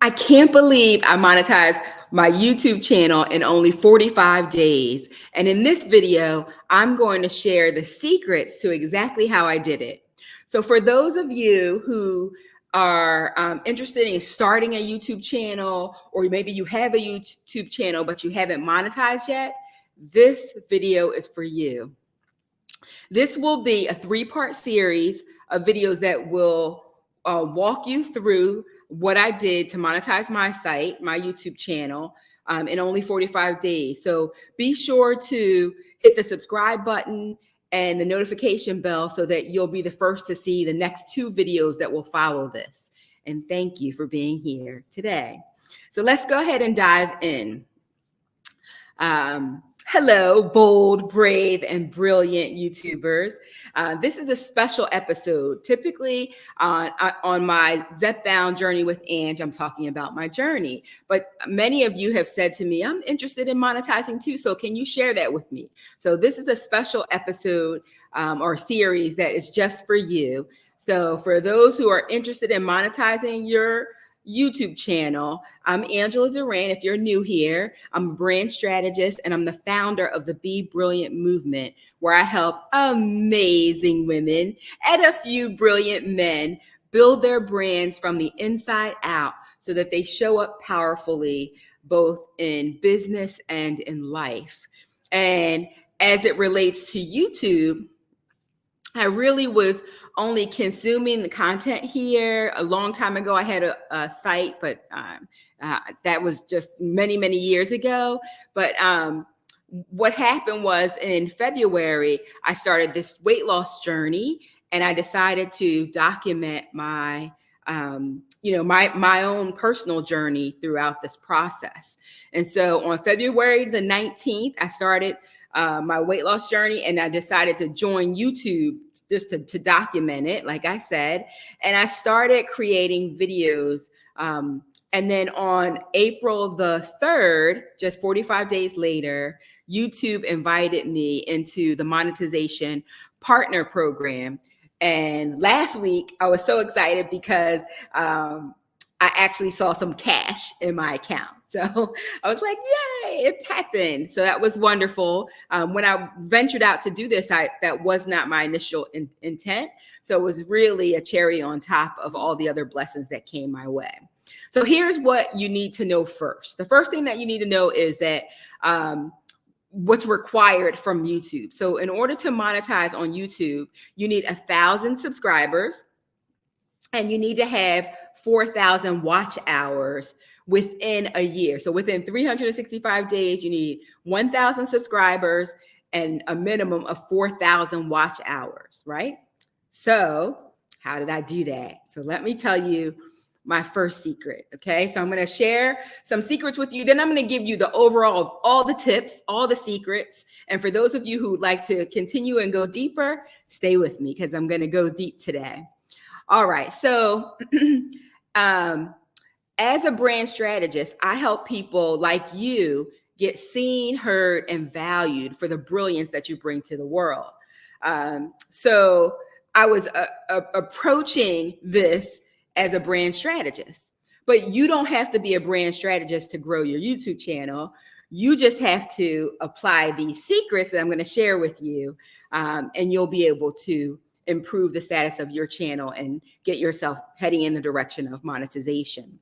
I can't believe I monetized my YouTube channel in only 45 days. And in this video, I'm going to share the secrets to exactly how I did it. So for those of you who are interested in starting a YouTube channel, or maybe you have a YouTube channel, but you haven't monetized yet, this video is for you. This will be a 3-part series of videos that will walk you through what I did to monetize my site, my YouTube channel, in only 45 days. So be sure to hit the subscribe button and the notification bell so that you'll be the first to see the next 2 videos that will follow this. And thank you for being here today. So let's go ahead and dive in. Hello, bold, brave, and brilliant YouTubers. This is a special episode. Typically on my Zepbound journey with Ange, I'm talking about my journey. But many of you have said to me, I'm interested in monetizing too, so can you share that with me? So this is a special episode or series that is just for you. So for those who are interested in monetizing your YouTube channel, I'm Angela Duran. If you're new here, I'm a brand strategist and I'm the founder of the Be Brilliant movement, where I help amazing women and a few brilliant men build their brands from the inside out so that they show up powerfully both in business and in life. And as it relates to YouTube, I really was only consuming the content here. A long time ago, I had a site, but that was just many, many years ago. But what happened was in February, I started this weight loss journey, and I decided to document my my own personal journey throughout this process. And so on February the 19th, I started my weight loss journey, and I decided to join YouTube just to document it, like I said. And I started creating videos. And then on April the 3rd, just 45 days later, YouTube invited me into the monetization partner program. And last week, I was so excited because I actually saw some cash in my account. So I was like, yay, it happened. So that was wonderful. When I ventured out to do this, that was not my initial intent. So it was really a cherry on top of all the other blessings that came my way. So here's what you need to know first. The first thing that you need to know is that what's required from YouTube. So in order to monetize on YouTube, you need 1,000 subscribers, and you need to have 4,000 watch hours within a year. So within 365 days, you need 1,000 subscribers and a minimum of 4,000 watch hours, right? So how did I do that? So let me tell you my first secret, okay? So I'm gonna share some secrets with you. Then I'm gonna give you the overall of all the tips, all the secrets. And for those of you who would like to continue and go deeper, stay with me because I'm gonna go deep today. All right, so as a brand strategist, I help people like you get seen, heard, and valued for the brilliance that you bring to the world. So I was approaching this as a brand strategist, but you don't have to be a brand strategist to grow your YouTube channel. You just have to apply these secrets that I'm going to share with you, and you'll be able to improve the status of your channel and get yourself heading in the direction of monetization.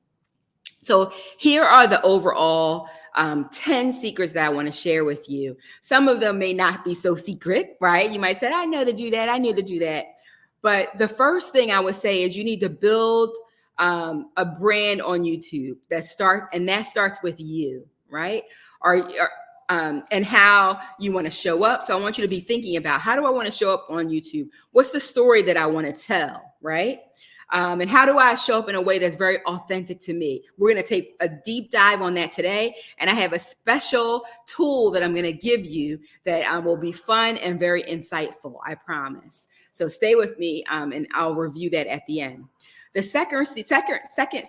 So here are the overall 10 secrets that I want to share with you. Some of them may not be so secret, right? You might say, I know to do that. I knew to do that. But the first thing I would say is you need to build a brand on YouTube that starts with you, right? And how you want to show up. So I want you to be thinking about, how do I want to show up on YouTube? What's the story that I want to tell, right? And how do I show up in a way that's very authentic to me? We're going to take a deep dive on that today. And I have a special tool that I'm going to give you that will be fun and very insightful, I promise. So stay with me and I'll review that at the end. The second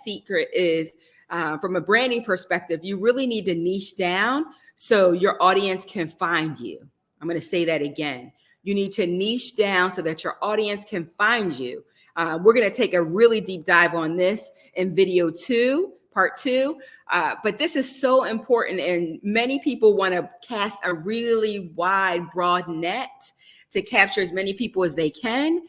secret is from a branding perspective, you really need to niche down so your audience can find you. I'm going to say that again. You need to niche down so that your audience can find you. We're going to take a really deep dive on this in video 2, part 2. But this is so important, and many people want to cast a really wide, broad net to capture as many people as they can.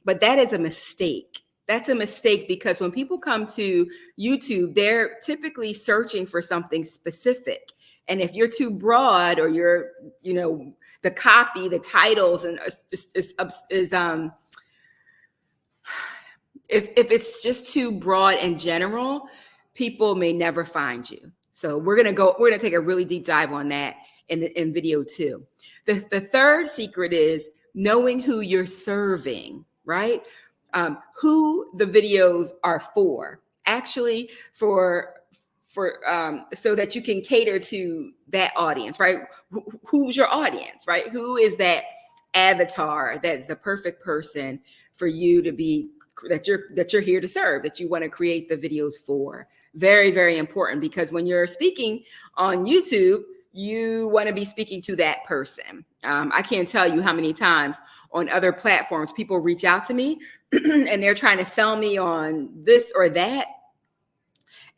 But that is a mistake. That's a mistake, because when people come to YouTube, they're typically searching for something specific. And if you're too broad, or you're, the copy, the titles, and if it's just too broad and general, people may never find you. So we're gonna take a really deep dive on that in video 2. The third secret is knowing who you're serving, right? Who the videos are for. Actually, for so that you can cater to that audience, right? Who's your audience, right? Who is that avatar that's the perfect person for you to be, that you're here to serve, that you want to create the videos for. Very, very important, because when you're speaking on YouTube, you want to be speaking to that person. I can't tell you how many times on other platforms people reach out to me and they're trying to sell me on this or that.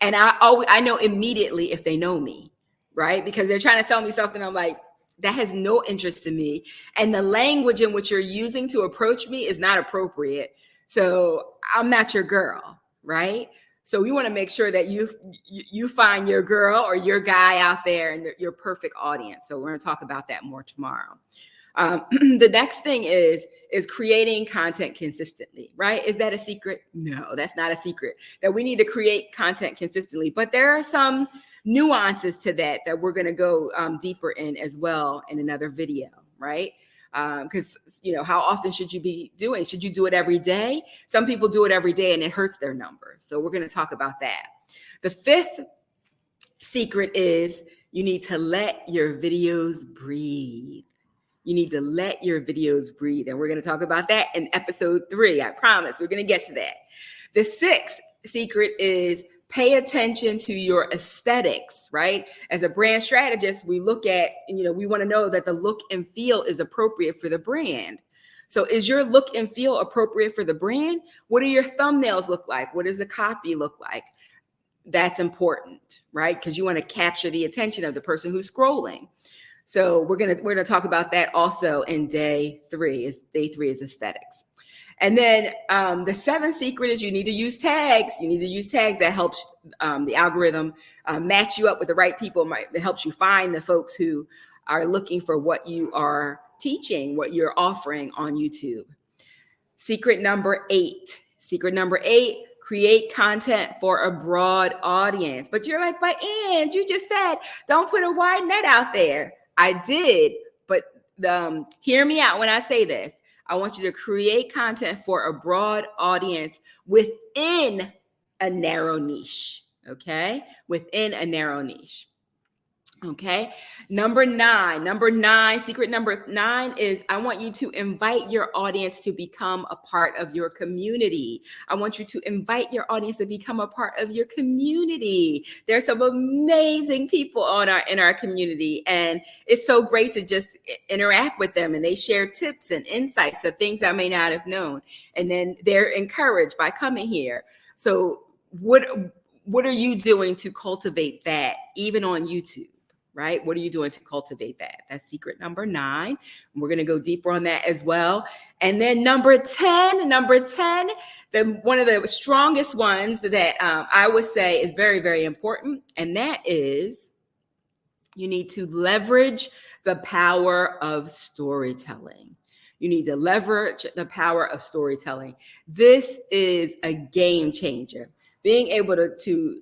And I know immediately if they know me, right? Because they're trying to sell me something. I'm like, that has no interest in me. And the language in which you're using to approach me is not appropriate. So I'm not your girl, right? So we want to make sure that you find your girl or your guy out there and your perfect audience. So we're going to talk about that more tomorrow. The next thing is creating content consistently, right? Is that a secret? No, that's not a secret. That we need to create content consistently, but there are some nuances to that we're going to go deeper in as well in another video, right? Because how often should you be doing? Should you do it every day? Some people do it every day and it hurts their numbers. So we're going to talk about that. The fifth secret is you need to let your videos breathe. You need to let your videos breathe. And we're going to talk about that in episode 3. I promise we're going to get to that. The sixth secret is pay attention to your aesthetics, right? As a brand strategist, we look at, we want to know that the look and feel is appropriate for the brand. So is your look and feel appropriate for the brand? What do your thumbnails look like? What does the copy look like? That's important, right? Because you want to capture the attention of the person who's scrolling. So we're gonna talk about that also in day 3. Day 3 is aesthetics. And then the seventh secret is you need to use tags. You need to use tags. That helps the algorithm match you up with the right people. It helps you find the folks who are looking for what you are teaching, what you're offering on YouTube. Secret number 8. Create content for a broad audience. But you're like, but Ange, you just said, don't put a wide net out there. I did, but hear me out when I say this. I want you to create content for a broad audience within a narrow niche, okay? Within a narrow niche. Okay. Number 9, secret number 9 is I want you to invite your audience to become a part of your community. I want you to invite your audience to become a part of your community. There's some amazing people in our community, and it's so great to just interact with them, and they share tips and insights of things I may not have known. And then they're encouraged by coming here. So what are you doing to cultivate that even on YouTube? Right? What are you doing to cultivate that? That's secret number 9. We're going to go deeper on that as well. And then number 10, one of the strongest ones that I would say is very, very important. And that is you need to leverage the power of storytelling. You need to leverage the power of storytelling. This is a game changer. Being able to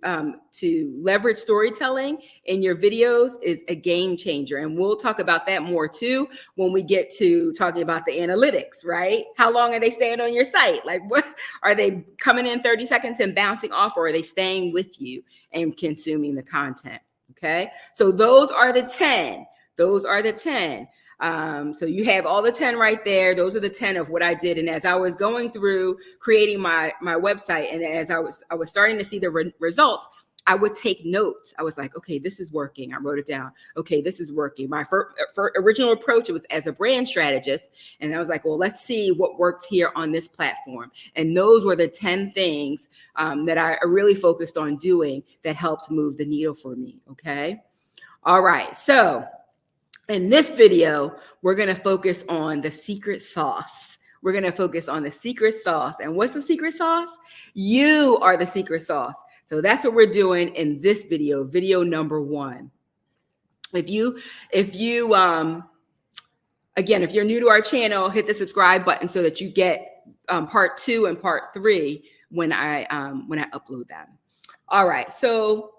leverage storytelling in your videos is a game changer. And we'll talk about that more too when we get to talking about the analytics, right? How long are they staying on your site? Like, what are they coming in 30 seconds and bouncing off, or are they staying with you and consuming the content? Okay. So those are the 10. So you have all the 10 right there. Those are the 10 of what I did. And as I was going through creating my website, and as I was starting to see the results, I would take notes. I was like, okay, this is working. I wrote it down. Okay, this is working. My original approach, it was as a brand strategist. And I was like, well, let's see what works here on this platform. And those were the 10 things that I really focused on doing that helped move the needle for me. Okay. All right. So in this video, we're going to focus on the secret sauce. We're going to focus on the secret sauce. And what's the secret sauce? You are the secret sauce. So that's what we're doing in this video, video number 1. If you're new to our channel, hit the subscribe button so that you get part 2 and part 3 when I upload them. All right. So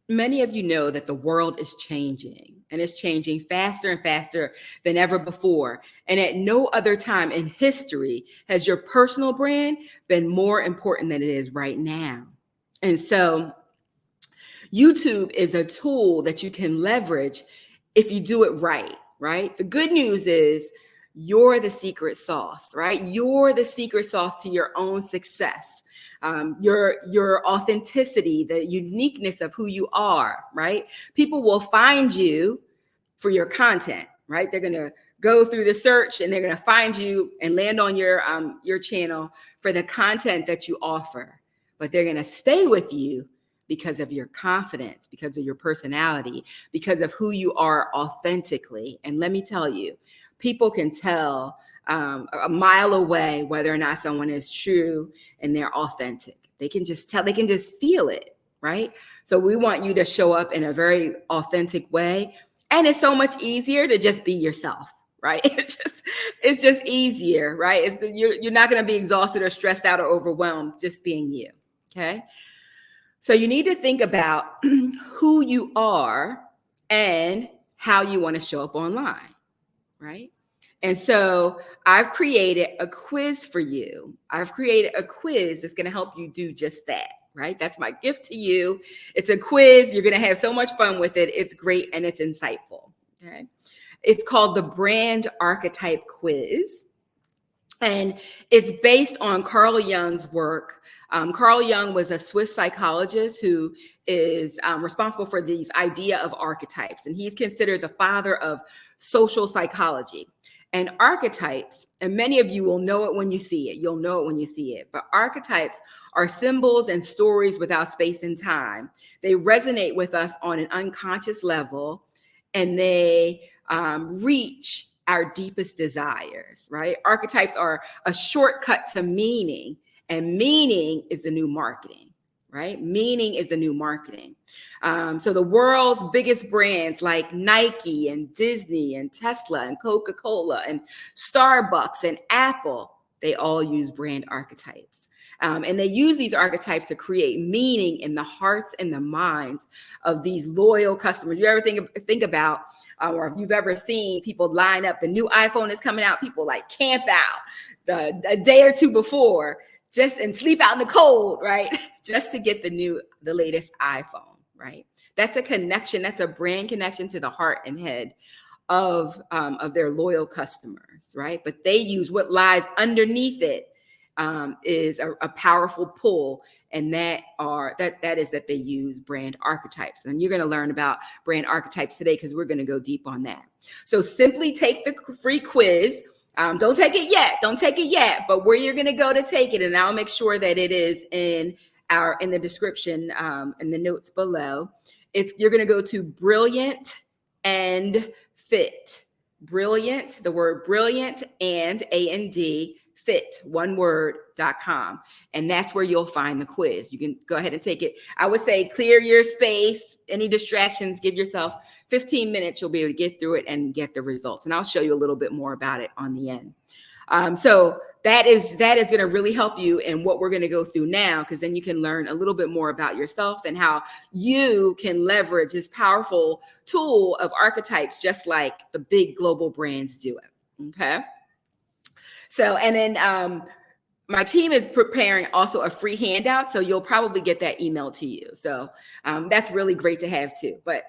many of you know that the world is changing, and it's changing faster and faster than ever before. And at no other time in history has your personal brand been more important than it is right now. And so YouTube is a tool that you can leverage if you do it right, right? The good news is you're the secret sauce, right? You're the secret sauce to your own success. Your authenticity, the uniqueness of who you are, right? People will find you for your content, right? They're going to go through the search and they're going to find you and land on your channel for the content that you offer. But they're going to stay with you because of your confidence, because of your personality, because of who you are authentically. And let me tell you, people can tell a mile away whether or not someone is true and they're authentic. They can just tell, they can just feel it, right? So we want you to show up in a very authentic way. And it's so much easier to just be yourself, right? It's just easier, right? You're not going to be exhausted or stressed out or overwhelmed just being you, okay? So you need to think about who you are and how you want to show up online, right? And so I've created a quiz for you. I've created a quiz that's going to help you do just that, right? That's my gift to you. It's a quiz. You're going to have so much fun with it. It's great and it's insightful, okay? It's called the Brand Archetype Quiz. And it's based on Carl Jung's work. Carl Jung was a Swiss psychologist who is responsible for these idea of archetypes. And he's considered the father of social psychology. And archetypes, and many of you will know it when you see it. You'll know it when you see it. But archetypes are symbols and stories without space and time. They resonate with us on an unconscious level, and they reach our deepest desires, right? Archetypes are a shortcut to meaning, and meaning is the new marketing, right? Meaning is the new marketing. So the world's biggest brands like Nike and Disney and Tesla and Coca-Cola and Starbucks and Apple, they all use brand archetypes. And they use these archetypes to create meaning in the hearts and the minds of these loyal customers. You ever think about, or if you've ever seen people line up, the new iPhone is coming out, people like camp out a day or two before, and sleep out in the cold, right? Just to get the latest iPhone, right? That's a connection. That's a brand connection to the heart and head of their loyal customers, right? But they use what lies underneath it is a powerful pull, and that is that they use brand archetypes. And you're going to learn about brand archetypes today because we're going to go deep on that. So simply take the free quiz. Don't take it yet. Don't take it yet. But where you're going to go to take it, and I'll make sure that it is in the description, in the notes below. You're going to go to Brilliant and Fit. Brilliant, the word brilliant and A-N-D, fit, one word.com. And that's where you'll find the quiz. You can go ahead and take it. I would say clear your space, any distractions, give yourself 15 minutes. You'll be able to get through it and get the results. And I'll show you a little bit more about it on the end. So that is going to really help you in what we're going to go through now, because then you can learn a little bit more about yourself and how you can leverage this powerful tool of archetypes, just like the big global brands do it. Okay. So, and then my team is preparing also a free handout. So you'll probably get that email to you. So that's really great to have too. But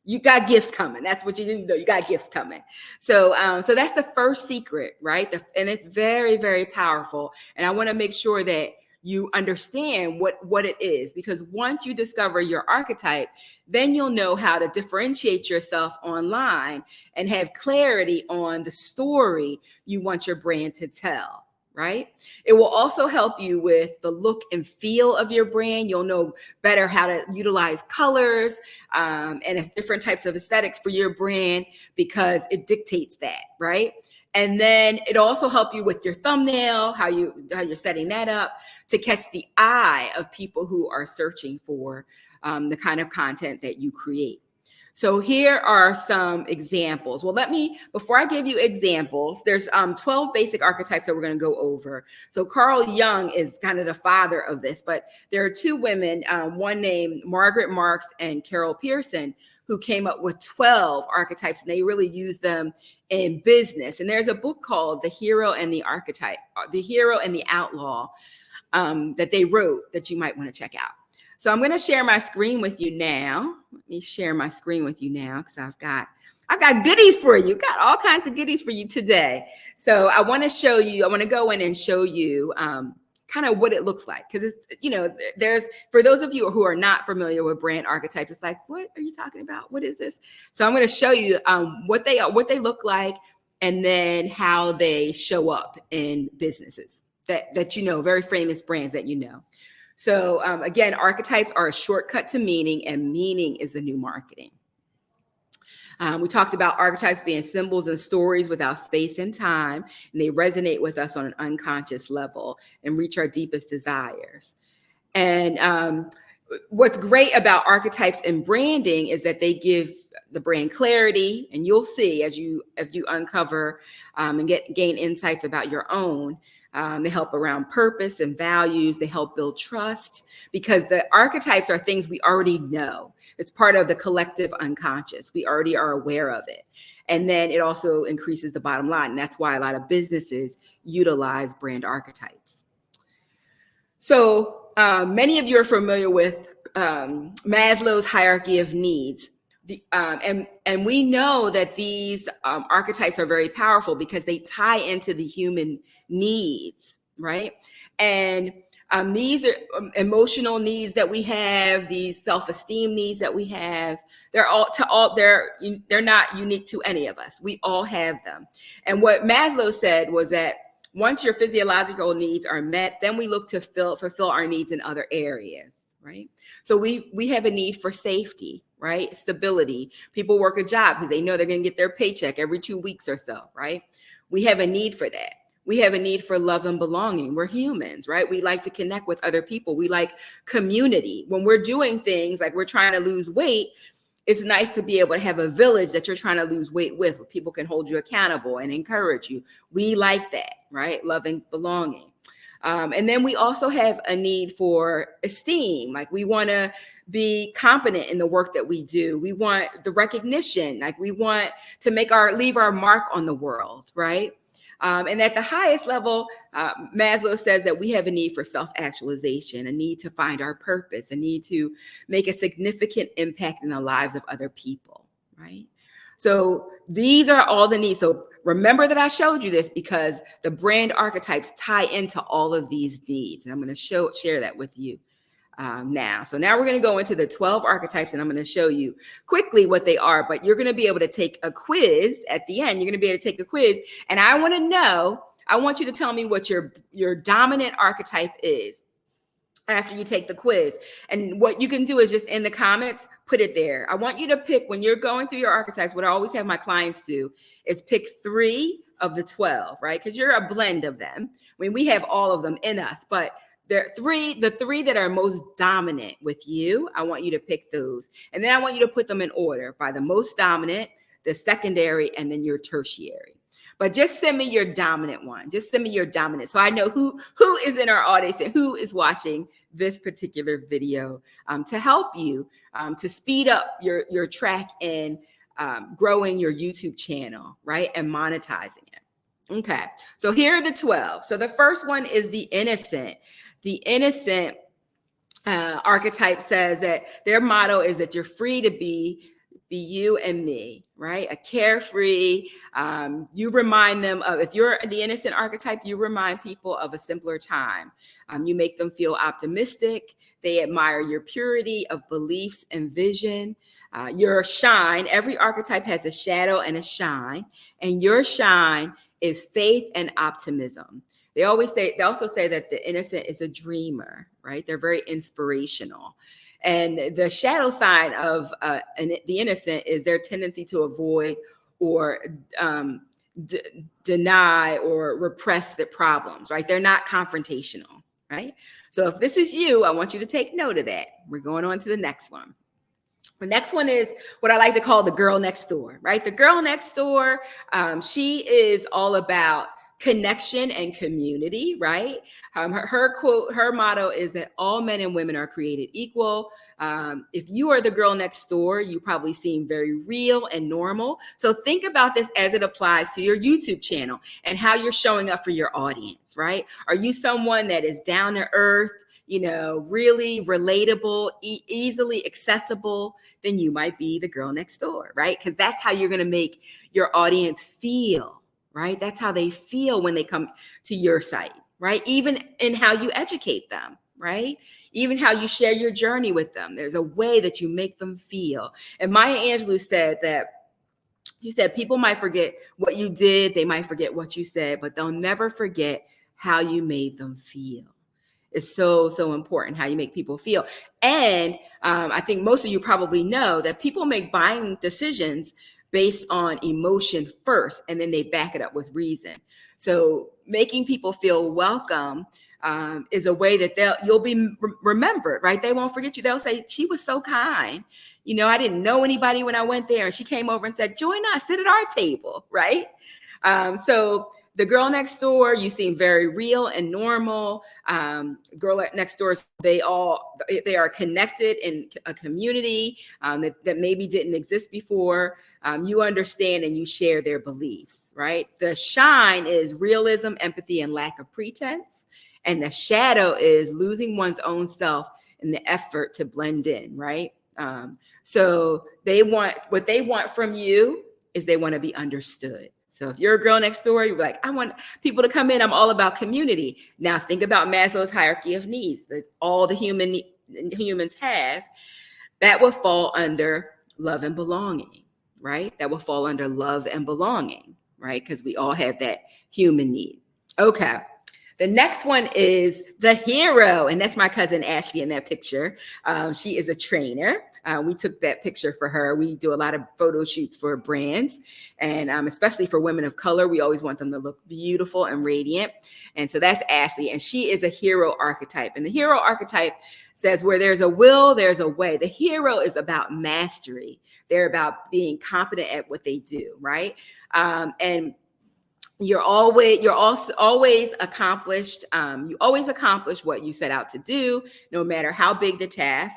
you got gifts coming. That's what you need to know. You got gifts coming. So so that's the first secret, right? And it's very, very powerful. And I want to make sure that you understand what it is. Because once you discover your archetype, then you'll know how to differentiate yourself online and have clarity on the story you want your brand to tell, right? It will also help you with the look and feel of your brand. You'll know better how to utilize colors and different types of aesthetics for your brand, because it dictates that, right? And then it also help you with your thumbnail, how you're setting that up to catch the eye of people who are searching for the kind of content that you create. So here are some examples. Well, before I give you examples, there's 12 basic archetypes that we're going to go over. So Carl Jung is kind of the father of this, but there are two women, one named Margaret Marks and Carol Pearson, who came up with 12 archetypes, and they really use them in business. And there's a book called The Hero and the Archetype, The Hero and the Outlaw, that they wrote that you might want to check out. So I'm going to share my screen with you now. Let me share my screen with you now, because I've got goodies for you. Got all kinds of goodies for you today. So I want to go in and show you kind of what it looks like. Because it's, for those of you who are not familiar with brand archetypes, it's like, what are you talking about? What is this? So I'm going to show you what they look like, and then how they show up in businesses that very famous brands that you know. So again, archetypes are a shortcut to meaning, and meaning is the new marketing. We talked about archetypes being symbols and stories without space and time, and they resonate with us on an unconscious level and reach our deepest desires. And what's great about archetypes and branding is that they give the brand clarity, and you'll see as you uncover and gain insights about your own. They help around purpose and values. They help build trust, because the archetypes are things we already know. It's part of the collective unconscious. We already are aware of it. And then it also increases the bottom line. And that's why a lot of businesses utilize brand archetypes. So many of you are familiar with Maslow's hierarchy of needs. And we know that these archetypes are very powerful because they tie into the human needs, right? And these are emotional needs that we have, these self-esteem needs that we have. They're not unique to any of us. We all have them. And what Maslow said was that once your physiological needs are met, then we look to fulfill our needs in other areas, right? So we have a need for safety, right? Stability. People work a job because they know they're going to get their paycheck every 2 weeks or so, right? We have a need for that. We have a need for love and belonging. We're humans, right? We like to connect with other people. We like community. When we're doing things like we're trying to lose weight, it's nice to be able to have a village that you're trying to lose weight with, where people can hold you accountable and encourage you. We like that, right? Love and belonging. And then we also have a need for esteem. Like we want to be competent in the work that we do. We want the recognition. Like we want to leave our mark on the world, right? And at the highest level, Maslow says that we have a need for self-actualization, a need to find our purpose, a need to make a significant impact in the lives of other people, right? So these are all the needs. So remember that I showed you this because the brand archetypes tie into all of these needs. And I'm going to share that with you now. So now we're going to go into the 12 archetypes, and I'm going to show you quickly what they are, but you're going to be able to take a quiz at the end. You're going to be able to take a quiz, and I want you to tell me what your dominant archetype is after you take the quiz. And what you can do is just in the comments, put it there. I want you to pick, when you're going through your archetypes, what I always have my clients do is pick 3 of the 12, right? Because you're a blend of them. I mean, we have all of them in us, but the 3 that are most dominant with you, I want you to pick those. And then I want you to put them in order by the most dominant, the secondary, and then your tertiary. But just send me your dominant one. Just send me your dominant. So I know who is in our audience and who is watching this particular video to help you to speed up your track in growing your YouTube channel, right? And monetizing it. Okay. So here are the 12. So the first one is the innocent. The innocent archetype says that their motto is that you're free to be be you and me, right? A carefree, you remind them of, if you're the innocent archetype, you remind people of a simpler time. You make them feel optimistic. They admire your purity of beliefs and vision. Your shine, every archetype has a shadow and a shine, and your shine is faith and optimism. They also say that the innocent is a dreamer, right? They're very inspirational. And the shadow side of the innocent is their tendency to avoid or deny or repress the problems, right? They're not confrontational, right? So if this is you, I want you to take note of that. We're going on to the next one. The next one is what I like to call the girl next door, right? The girl next door, she is all about connection and community, right? Her quote, her motto is that all men and women are created equal. If you are the girl next door, you probably seem very real and normal. So think about this as it applies to your YouTube channel and how you're showing up for your audience, right? Are you someone that is down to earth, really relatable, easily accessible? Then you might be the girl next door, right? Because that's how you're going to make your audience feel. Right? That's how they feel when they come to your site, right? Even in how you educate them, right? Even how you share your journey with them. There's a way that you make them feel. And Maya Angelou said that, he said, people might forget what you did, they might forget what you said, but they'll never forget how you made them feel. It's so, so important how you make people feel. And I think most of you probably know that people make buying decisions based on emotion first, and then they back it up with reason. So making people feel welcome is a way that you'll be remembered, right? They won't forget you. They'll say, she was so kind. I didn't know anybody when I went there, and she came over and said, join us, sit at our table, right? So the girl next door, you seem very real and normal. Girl next doors, they are connected in a community that maybe didn't exist before. You understand and you share their beliefs, right? The shine is realism, empathy, and lack of pretense. And the shadow is losing one's own self in the effort to blend in, right? So what they want from you is they want to be understood. So if you're a girl next door, you're like, I want people to come in. I'm all about community. Now think about Maslow's hierarchy of needs that all the humans have. That will fall under love and belonging, right? That will fall under love and belonging, right? Because we all have that human need. Okay. The next one is the hero, and that's my cousin Ashley in that picture. She is a trainer. We took that picture for her. We do a lot of photo shoots for brands, and especially for women of color, we always want them to look beautiful and radiant. And so that's Ashley, and she is a hero archetype. And the hero archetype says where there's a will, there's a way. The hero is about mastery. They're about being competent at what they do, right? And you're also always accomplished. You always accomplish what you set out to do, no matter how big the task.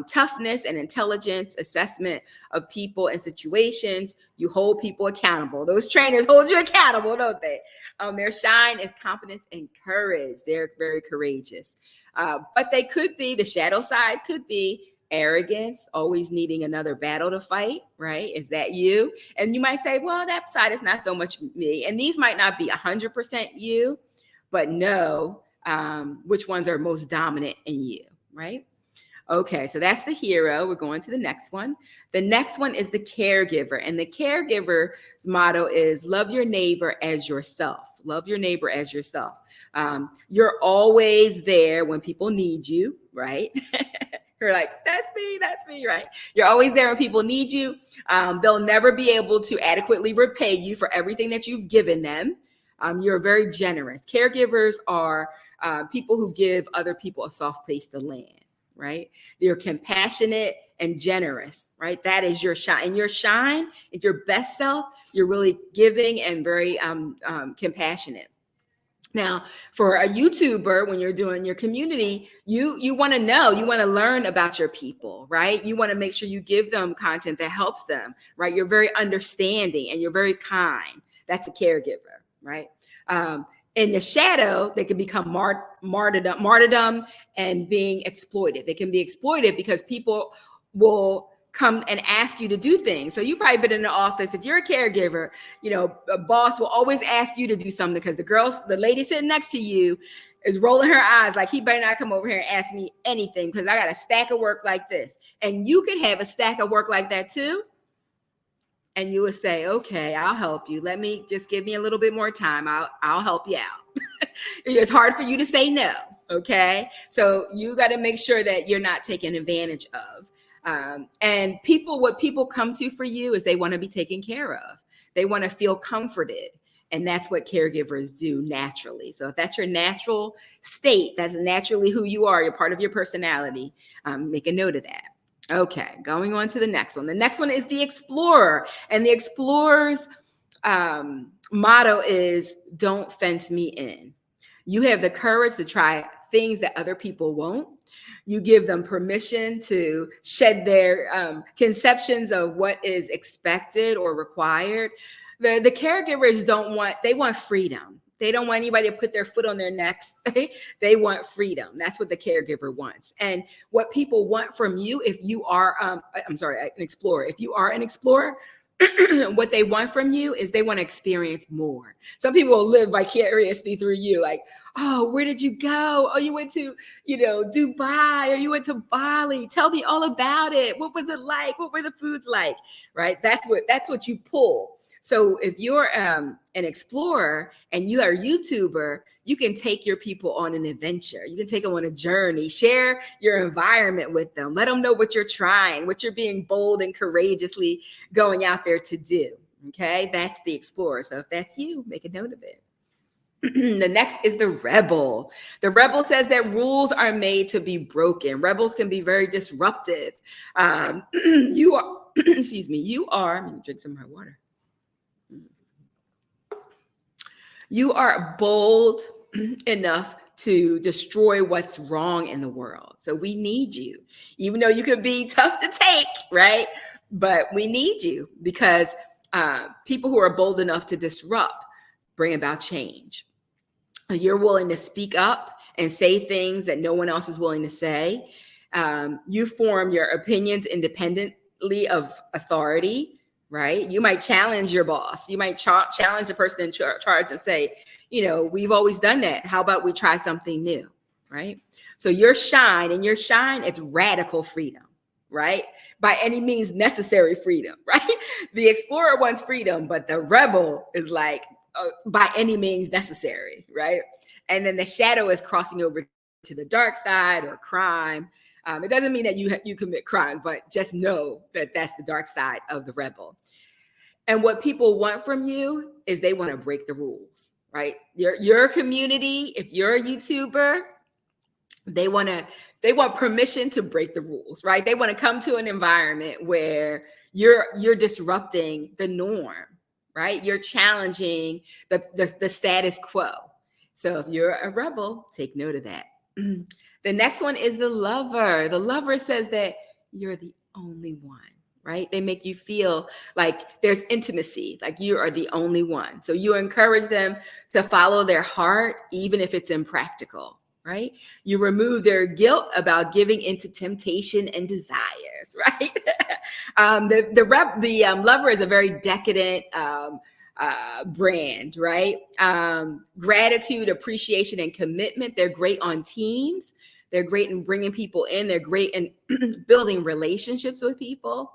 Toughness and intelligence, assessment of people and situations. You hold people accountable. Those trainers hold you accountable, don't they? Their shine is competence and courage. They're very courageous. But they could be, the shadow side could be arrogance, always needing another battle to fight, right? Is that you? And you might say, well, that side is not so much me. And these might not be 100% you, but know which ones are most dominant in you, right? Okay, so that's the hero. We're going to the next one. The next one is the caregiver. And the caregiver's motto is love your neighbor as yourself. Love your neighbor as yourself. You're always there when people need you, right? You're like, that's me, right? You're always there when people need you. They'll never be able to adequately repay you for everything that you've given them. You're very generous. Caregivers are people who give other people a soft place to land, right? You're compassionate and generous, right? That is your shine. And your shine is your best self. You're really giving and very compassionate. Now, for a YouTuber, when you're doing your community, you want to know, you want to learn about your people, right? You want to make sure you give them content that helps them, right? You're very understanding and you're very kind. That's a caregiver, right? In the shadow, they can become martyrdom and being exploited. They can be exploited because people will come and ask you to do things. So you probably been in the office. If you're a caregiver, a boss will always ask you to do something because the lady sitting next to you is rolling her eyes like, he better not come over here and ask me anything because I got a stack of work like this. And you could have a stack of work like that too. And you would say, okay, I'll help you. Just give me a little bit more time. I'll help you out. It's hard for you to say no. Okay. So you got to make sure that you're not taken advantage of. And what people come to for you is they want to be taken care of. They want to feel comforted. And that's what caregivers do naturally. So if that's your natural state, that's naturally who you are, you're part of your personality, make a note of that. Okay, going on to the next one. The next one is the explorer. And the explorer's motto is, don't fence me in. You have the courage to try things that other people won't. You give them permission to shed their conceptions of what is expected or required. The caregivers they want freedom. They don't want anybody to put their foot on their necks. They want freedom. That's what the caregiver wants. And what people want from you, if you are, an explorer, if you are an explorer, what they want from you is they want to experience more. Some people will live vicariously through you. Like, oh, where did you go? Oh, you went to, Dubai, or you went to Bali. Tell me all about it. What was it like? What were the foods like? Right? That's what you pull. So if you're an explorer and you are a YouTuber, you can take your people on an adventure. You can take them on a journey, share your environment with them. Let them know what you're trying, what you're being bold and courageously going out there to do. Okay, that's the explorer. So if that's you, make a note of it. The next is the rebel. The rebel says that rules are made to be broken. Rebels can be very disruptive. Let me drink some of my water. You are bold enough to destroy what's wrong in the world. So we need you, even though you could be tough to take, right? But we need you because people who are bold enough to disrupt bring about change. You're willing to speak up and say things that no one else is willing to say. You form your opinions independently of authority. Right? You might challenge your boss. You might challenge the person in charge and say, we've always done that. How about we try something new? Right? So your shine, it's radical freedom, right? By any means necessary freedom, right? The explorer wants freedom, but the rebel is like, by any means necessary, right? And then the shadow is crossing over to the dark side or crime. It doesn't mean that you commit crime, but just know that that's the dark side of the rebel. And what people want from you is they want to break the rules, right? Your community, if you're a YouTuber, they want permission to break the rules, right? They want to come to an environment where you're disrupting the norm, right? You're challenging the status quo. So if you're a rebel, take note of that. The next one is the lover. The lover says that you're the only one, right? They make you feel like there's intimacy, like you are the only one. So you encourage them to follow their heart, even if it's impractical, right? You remove their guilt about giving into temptation and desires, right? The lover is a very decadent brand, right? Gratitude, appreciation, and commitment. They're great on teams. They're great in bringing people in. They're great in building relationships with people.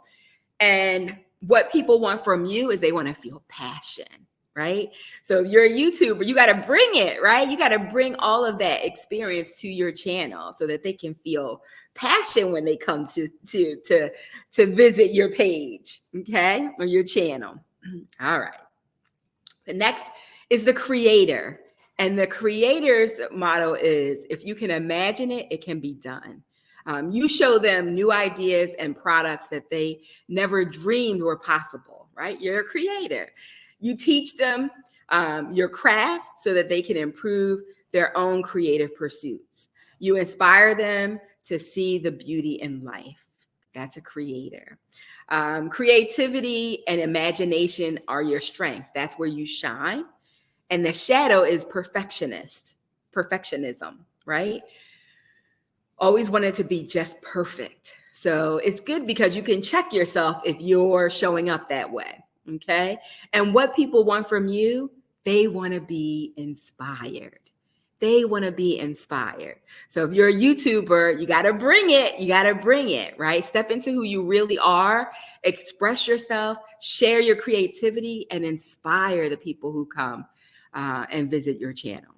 And what people want from you is they want to feel passion, right? So if you're a YouTuber, you got to bring it, right? You got to bring all of that experience to your channel so that they can feel passion when they come to visit your page, okay, or your channel. All right. The next is the creator. And the creator's motto is, if you can imagine it, it can be done. You show them new ideas and products that they never dreamed were possible, right? You're a creator. You teach them your craft so that they can improve their own creative pursuits. You inspire them to see the beauty in life. That's a creator. Creativity and imagination are your strengths. That's where you shine. And the shadow is perfectionism, right? always want it to be just perfect. So it's good because you can check yourself if you're showing up that way. Okay. And what people want from you, they want to be inspired. They want to be inspired. So if you're a YouTuber, you got to bring it. You got to bring it, right? Step into who you really are, express yourself, share your creativity, and inspire the people who come and visit your channel.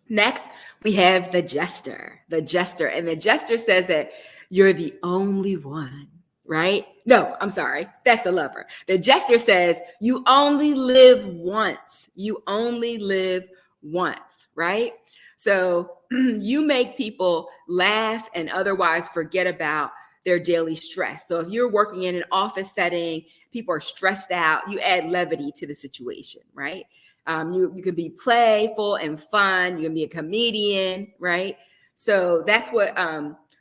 Next, we have the jester. The jester. And the jester says that you're the only one, right? No, I'm sorry. That's the lover. The jester says you only live once. You only live once, right? So you make people laugh and otherwise forget about their daily stress. So if you're working in an office setting, people are stressed out, you add levity to the situation, right? You can be playful and fun. You can be a comedian, right? So that's what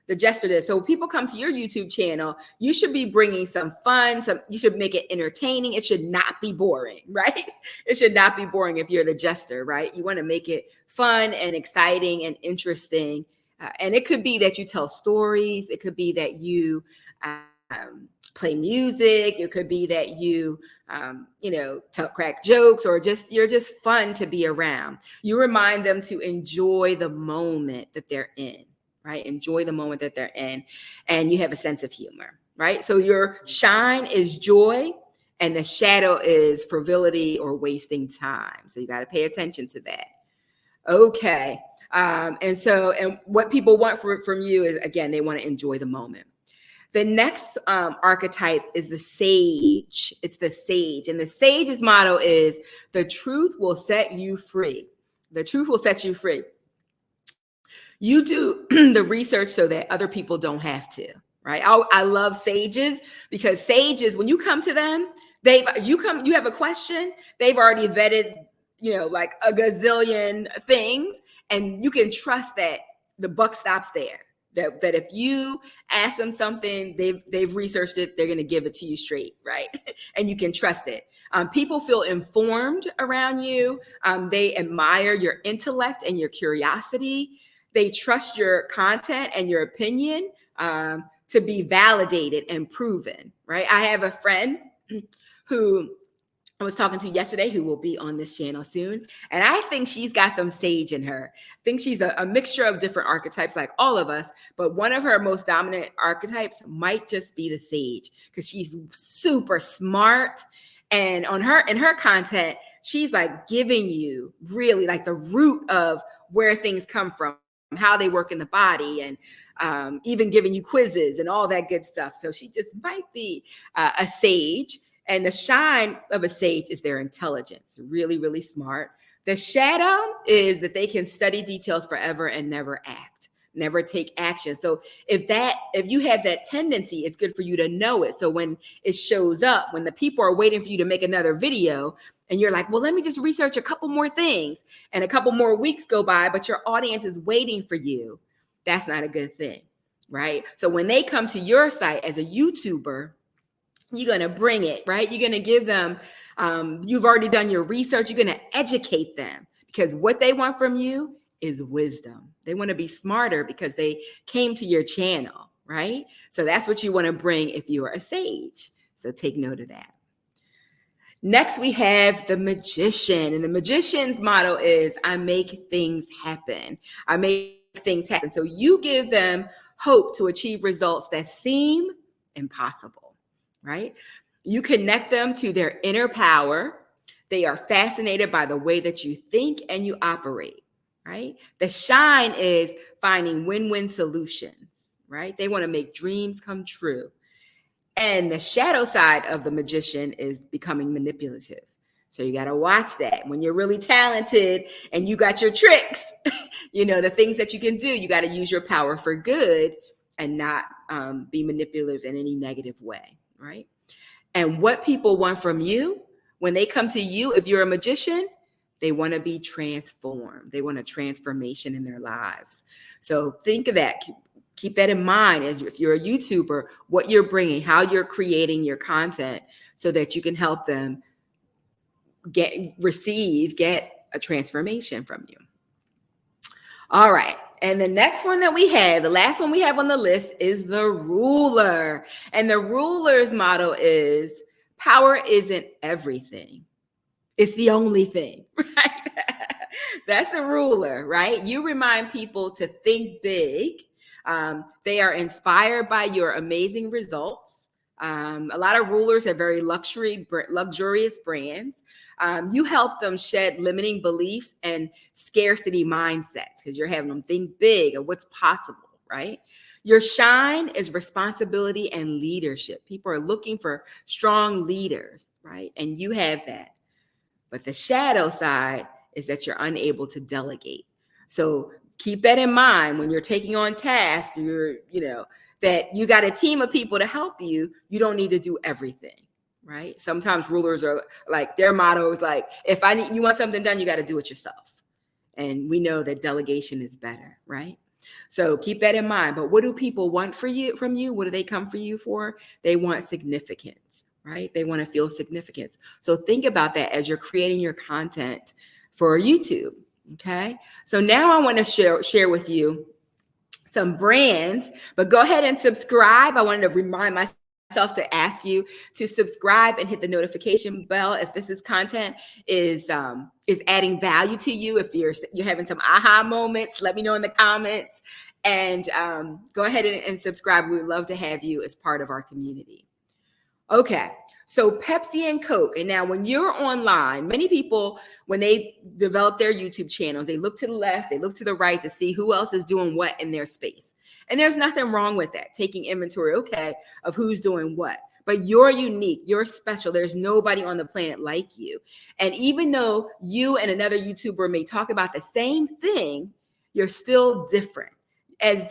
the jester does. So when people come to your YouTube channel, you should be bringing some fun. You should make it entertaining. It should not be boring, right? It should not be boring if you're the jester, right? You want to make it fun and exciting and interesting. And it could be that you tell stories. It could be that you play music. It could be that you, crack jokes, or you're just fun to be around. You remind them to enjoy the moment that they're in, right? Enjoy the moment that they're in, and you have a sense of humor, right? So your shine is joy, and the shadow is frivolity or wasting time. So you got to pay attention to that. Okay. And what people want from you is, again, they want to enjoy the moment. The next archetype is the sage. It's the sage. And the sage's motto is, the truth will set you free. The truth will set you free. You do the research so that other people don't have to, right? I love sages, because sages, when you come to them, you have a question, they've already vetted, like a gazillion things, and you can trust that the buck stops there. That if you ask them something, they've researched it, they're going to give it to you straight, right? And you can trust it. People feel informed around you. They admire your intellect and your curiosity. They trust your content and your opinion to be validated and proven, right? I have a friend who I was talking to yesterday, who will be on this channel soon. And I think she's got some sage in her. I think she's a mixture of different archetypes, like all of us. But one of her most dominant archetypes might just be the sage, because she's super smart. And in her content, she's like giving you really like the root of where things come from, how they work in the body, and even giving you quizzes and all that good stuff. So she just might be a sage. And the shine of a sage is their intelligence, really, really smart. The shadow is that they can study details forever and never act, never take action. So if you have that tendency, it's good for you to know it. So when it shows up, when the people are waiting for you to make another video, and you're like, well, let me just research a couple more things, and a couple more weeks go by, but your audience is waiting for you, that's not a good thing, right? So when they come to your site as a YouTuber, you're going to bring it, right? You're going to give them, you've already done your research. You're going to educate them, because what they want from you is wisdom. They want to be smarter because they came to your channel, right? So that's what you want to bring if you are a sage. So take note of that. Next, we have the magician. And the magician's motto is, I make things happen. I make things happen. So you give them hope to achieve results that seem impossible. Right? You connect them to their inner power. They are fascinated by the way that you think and you operate, right? The shine is finding win-win solutions, right? They want to make dreams come true. And the shadow side of the magician is becoming manipulative. So you got to watch that. When you're really talented and you got your tricks, the things that you can do, you got to use your power for good and not be manipulative in any negative way. Right? And what people want from you when they come to you, if you're a magician, they want to be transformed. They want a transformation in their lives. So think of that. Keep that in mind as if you're a YouTuber, what you're bringing, how you're creating your content, so that you can help them get a transformation from you. All right. And the next one that we have, the last one we have on the list is the ruler. And the ruler's motto is power isn't everything. It's the only thing, right? That's the ruler, right? You remind people to think big. They are inspired by your amazing results. A lot of rulers have very luxurious brands. You help them shed limiting beliefs and scarcity mindsets because you're having them think big of what's possible, right? Your shine is responsibility and leadership. People are looking for strong leaders, right? And you have that. But the shadow side is that you're unable to delegate. So keep that in mind when you're taking on tasks, that you got a team of people to help you. You don't need to do everything, right? Sometimes rulers are like, their motto is like, if you want something done, you got to do it yourself. And we know that delegation is better, right? So keep that in mind. But what do people want from you? What do they come for you for? They want significance, right? They want to feel significance. So think about that as you're creating your content for YouTube. Okay. So now I want to share with you some brands, but go ahead and subscribe. I wanted to remind myself to ask you to subscribe and hit the notification bell if this content is adding value to you. If you're having some aha moments, let me know in the comments, and go ahead and subscribe. We would love to have you as part of our community. Okay, so Pepsi and Coke. And now when you're online, many people, when they develop their YouTube channels, they look to the left, they look to the right to see who else is doing what in their space. And there's nothing wrong with that, taking inventory, okay, of who's doing what. But you're unique, you're special. There's nobody on the planet like you. And even though you and another YouTuber may talk about the same thing, you're still different as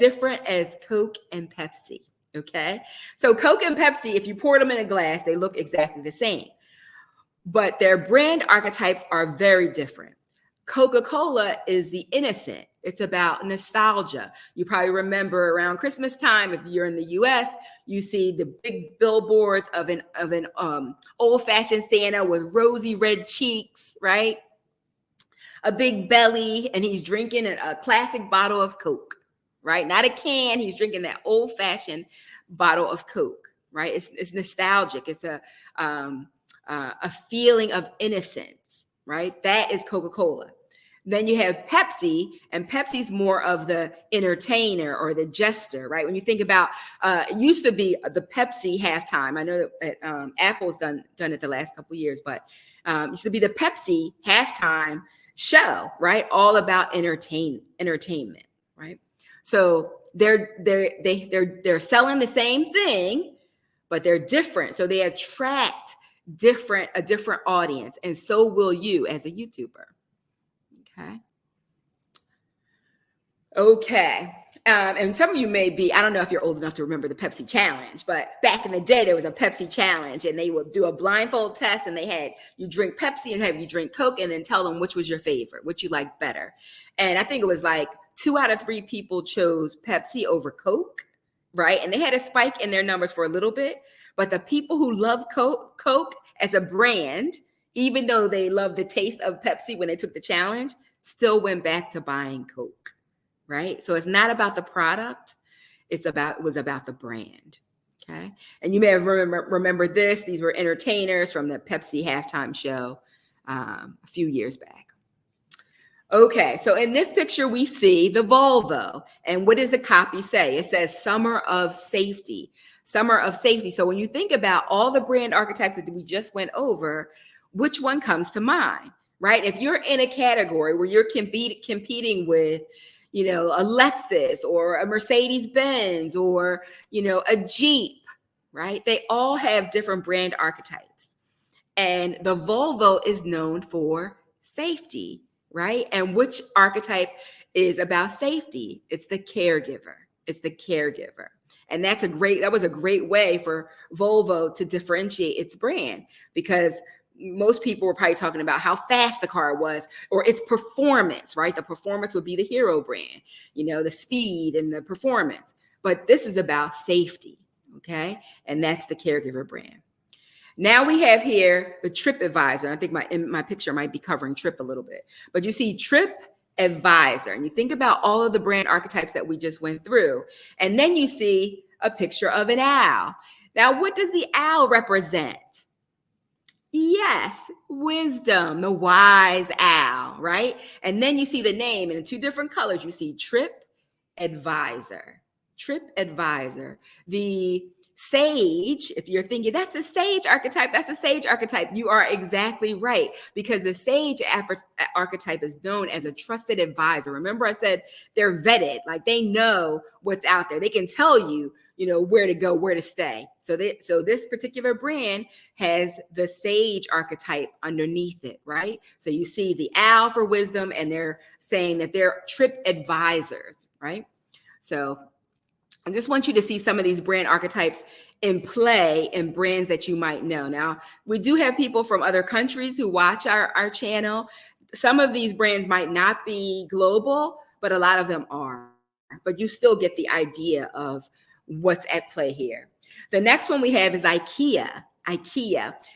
Coke and Pepsi. Okay, so Coke and Pepsi, if you pour them in a glass, they look exactly the same, but their brand archetypes are very different. Coca-Cola is the innocent. It's about nostalgia. You probably remember around Christmas time, if you're in the US, you see the big billboards of an old-fashioned Santa with rosy red cheeks, right? A big belly, and he's drinking a classic bottle of Coke. Right? Not a can. He's drinking that old-fashioned bottle of Coke, right? It's nostalgic. It's a feeling of innocence, right? That is Coca-Cola. Then you have Pepsi, and Pepsi's more of the entertainer or the jester, right? When you think about, it used to be the Pepsi halftime. I know that Apple's done it the last couple of years, but it used to be the Pepsi halftime show, right? All about entertainment, right? So they're selling the same thing, but they're different. So they attract a different audience, and so will you as a YouTuber. Okay. And some of you may be, I don't know if you're old enough to remember the Pepsi challenge, but back in the day, there was a Pepsi challenge, and they would do a blindfold test, and they had you drink Pepsi and have you drink Coke, and then tell them which was your favorite, which you liked better. And I think it was like 2 out of 3 people chose Pepsi over Coke, right? And they had a spike in their numbers for a little bit, but the people who love Coke as a brand, even though they loved the taste of Pepsi when they took the challenge, still went back to buying Coke, right? So it's not about the product. It was about the brand, okay? And you may have remembered this. These were entertainers from the Pepsi halftime show a few years back. Okay, so in this picture, we see the Volvo. And what does the copy say? It says summer of safety. Summer of safety. So when you think about all the brand archetypes that we just went over, which one comes to mind, right? If you're in a category where you're competing with, a Lexus or a Mercedes-Benz or, a Jeep, right? They all have different brand archetypes. And the Volvo is known for safety, right? And which archetype is about safety? It's the caregiver. It's the caregiver. And that was a great way for Volvo to differentiate its brand, because most people were probably talking about how fast the car was or its performance, right? The performance would be the hero brand, the speed and the performance. But this is about safety, okay? And that's the caregiver brand. Now we have here the Trip Advisor. I think my picture might be covering Trip a little bit, but you see Trip advisor. And you think about all of the brand archetypes that we just went through. And then you see a picture of an owl. Now, what does the owl represent? Yes, wisdom, the wise owl, right? And then you see the name, and in two different colors, you see Trip Advisor. Trip Advisor. The sage, if you're thinking that's a sage archetype, that's a sage archetype, you are exactly right, because the sage archetype is known as a trusted advisor. Remember I said they're vetted, like they know what's out there. They can tell you, where to go, where to stay. So this particular brand has the sage archetype underneath it, right? So you see the owl for wisdom, and they're saying that they're trip advisors, right? So I just want you to see some of these brand archetypes in play in brands that you might know. Now, we do have people from other countries who watch our channel. Some of these brands might not be global, but a lot of them are. But you still get the idea of what's at play here. The next one we have is IKEA.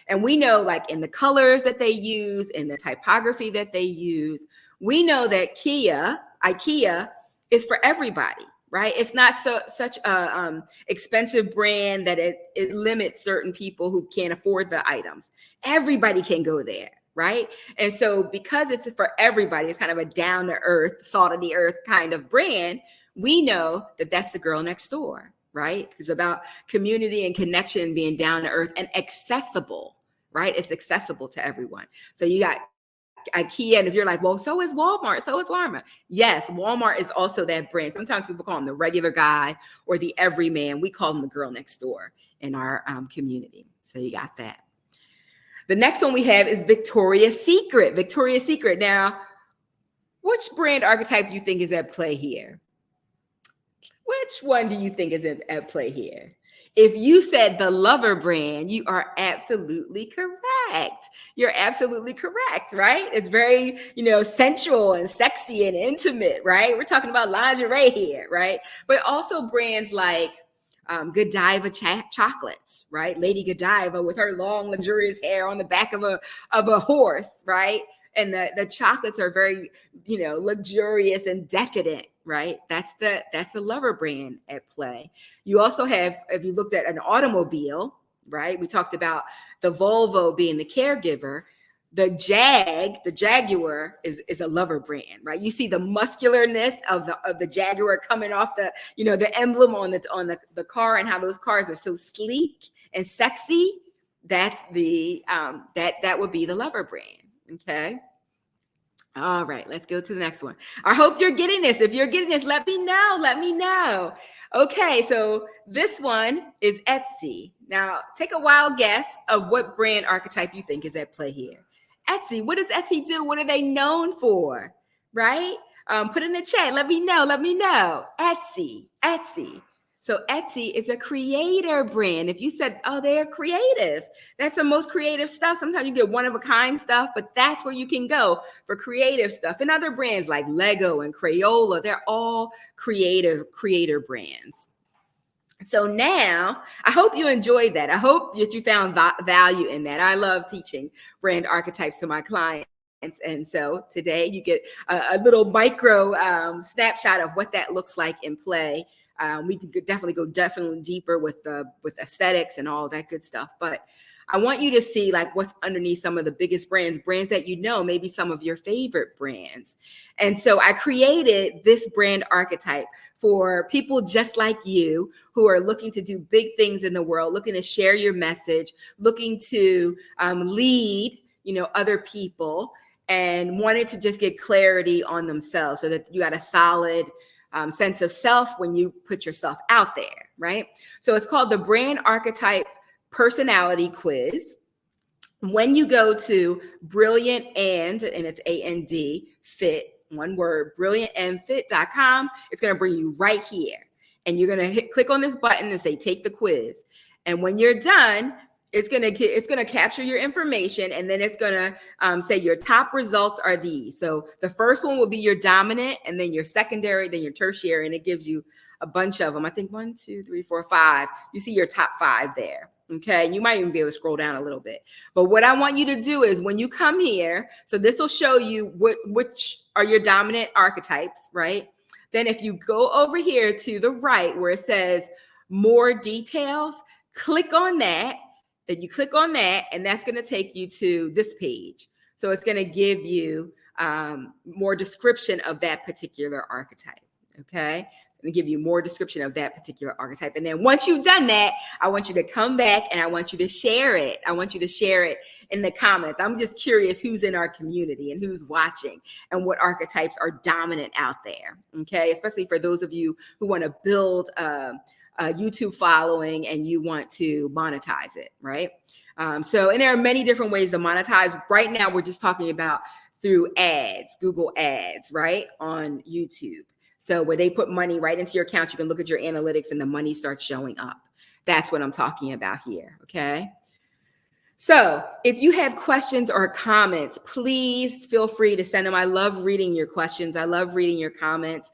And we know, like, in the colors that they use, in the typography that they use, we know that IKEA is for everybody. Right? It's not such a expensive brand that it limits certain people who can't afford the items. Everybody can go there, right? And so because it's for everybody, it's kind of a down to earth, salt of the earth kind of brand. We know that that's the girl next door, right? It's about community and connection, being down to earth and accessible, right? It's accessible to everyone. So you got IKEA, and if you're like, well, so is Walmart, so is Walmart. Yes, Walmart is also that brand. Sometimes people call them the regular guy or the everyman. We call them the girl next door in our community. So you got that. The next one we have is Victoria's Secret. Victoria's Secret. Now, which brand archetype do you think is at play here? Which one do you think is at play here? If you said the Lover brand, you are absolutely correct. You're absolutely correct, right? It's very, sensual and sexy and intimate, right? We're talking about lingerie here, right? But also brands like Godiva chocolates, right? Lady Godiva with her long, luxurious hair on the back of a horse, right? And the chocolates are very, luxurious and decadent, right? That's the Lover brand at play. You also have, if you looked at an automobile, right? We talked about the Volvo being the caregiver. The Jaguar is a Lover brand, right? You see the muscularness of the Jaguar coming off the emblem on the car, and how those cars are so sleek and sexy. That's that would be the Lover brand. Okay. All right, let's go to the next one. I hope you're getting this. If you're getting this, let me know. Okay, so this one is Etsy. Now, take a wild guess of what brand archetype you think is at play here. Etsy, what does Etsy do? What are they known for, right? Put in the chat, let me know. Etsy. So Etsy is a creator brand. If you said, oh, they're creative, that's the most creative stuff. Sometimes you get one of a kind stuff, but that's where you can go for creative stuff. And other brands like Lego and Crayola, they're all creator brands. So now, I hope you enjoyed that. I hope that you found value in that. I love teaching brand archetypes to my clients. And so today you get a little micro snapshot of what that looks like in play. We can definitely go deeper with aesthetics and all that good stuff. But I want you to see like what's underneath some of the biggest brands that maybe some of your favorite brands. And so I created this brand archetype for people just like you who are looking to do big things in the world, looking to share your message, looking to lead, other people, and wanted to just get clarity on themselves so that you got a solid sense of self when you put yourself out there, right? So it's called the Brand Archetype Personality Quiz. When you go to Brilliant and it's A-N-D, fit, one word, brilliantandfit.com, it's going to bring you right here. And you're going to click on this button and say, take the quiz. And when you're done, it's going to capture your information, and then it's going to say your top results are these. So the first one will be your dominant, and then your secondary, then your tertiary, and it gives you a bunch of them. I think 1, 2, 3, 4, 5. You see your top 5 there. Okay. You might even be able to scroll down a little bit. But what I want you to do is when you come here, so this will show you which are your dominant archetypes, right? Then if you go over here to the right where it says more details, click on that. Then you click on that, and that's going to take you to this page. So it's going to give you more description of that particular archetype. Okay. And give you more description of that particular archetype. And then once you've done that, I want you to come back and I want you to share it. I want you to share it in the comments. I'm just curious who's in our community and who's watching and what archetypes are dominant out there. Okay. Especially for those of you who want to build a YouTube following and you want to monetize it, right? And there are many different ways to monetize. Right now, we're just talking about through ads, Google ads, right? On YouTube. So where they put money right into your account, you can look at your analytics and the money starts showing up. That's what I'm talking about here, okay? So if you have questions or comments, please feel free to send them. I love reading your questions. I love reading your comments.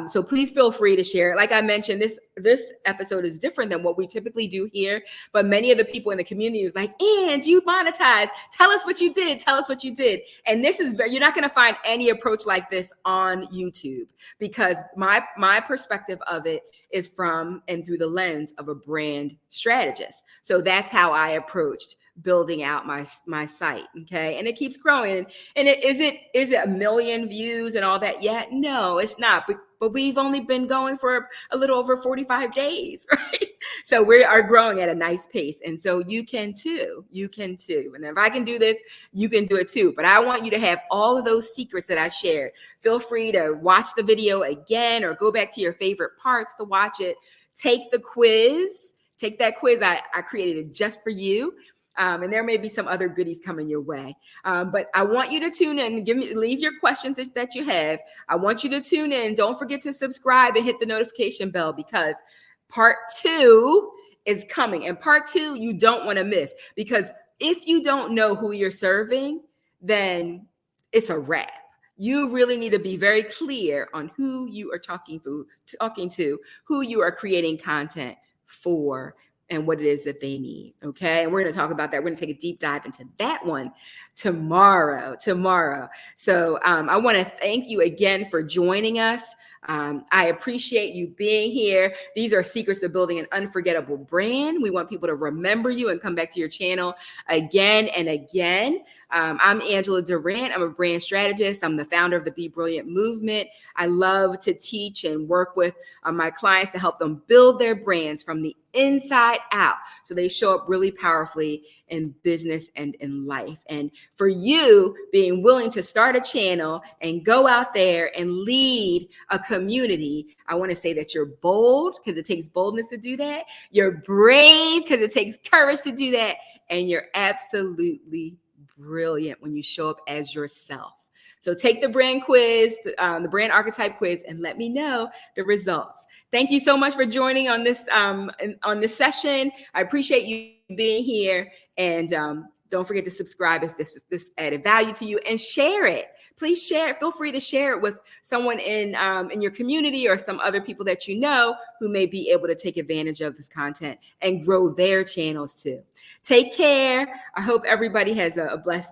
So please feel free to share. Like I mentioned, this episode is different than what we typically do here. But many of the people in the community was like, and you monetize. Tell us what you did. Tell us what you did. And this is you're not going to find any approach like this on YouTube because my perspective of it is from and through the lens of a brand strategist. So that's how I approached building out my site. Okay. And it keeps growing. And is it 1 million views and all that yet? No, it's not. But we've only been going for a little over 45 days, right? So we are growing at a nice pace. And so you can too. You can too. And if I can do this, you can do it too. But I want you to have all of those secrets that I shared. Feel free to watch the video again or go back to your favorite parts to watch it. Take the quiz. Take that quiz. I created it just for you. And there may be some other goodies coming your way. But I want you to tune in. Leave your questions that you have. I want you to tune in. Don't forget to subscribe and hit the notification bell because part 2 is coming. And part 2, you don't want to miss because if you don't know who you're serving, then it's a wrap. You really need to be very clear on who you are talking to, who you are creating content for, and what it is that they need. Okay. And we're going to talk about that. We're going to take a deep dive into that one tomorrow. So I want to thank you again for joining us. I appreciate you being here. These are secrets to building an unforgettable brand. We want people to remember you and come back to your channel again and again. I'm Angela Durant. I'm a brand strategist. I'm the founder of the Be Brilliant movement. I love to teach and work with my clients to help them build their brands from the inside out so they show up really powerfully in business and in life. And for you being willing to start a channel and go out there and lead a community, I want to say that you're bold because it takes boldness to do that. You're brave because it takes courage to do that. And you're absolutely brilliant when you show up as yourself. So take the brand quiz, the brand archetype quiz, and let me know the results. Thank you so much for joining on this session. I appreciate you being here, and don't forget to subscribe if this added value to you, and share it. Please share it. Feel free to share it with someone in your community or some other people that you know who may be able to take advantage of this content and grow their channels too. Take care. I hope everybody has a blessed day.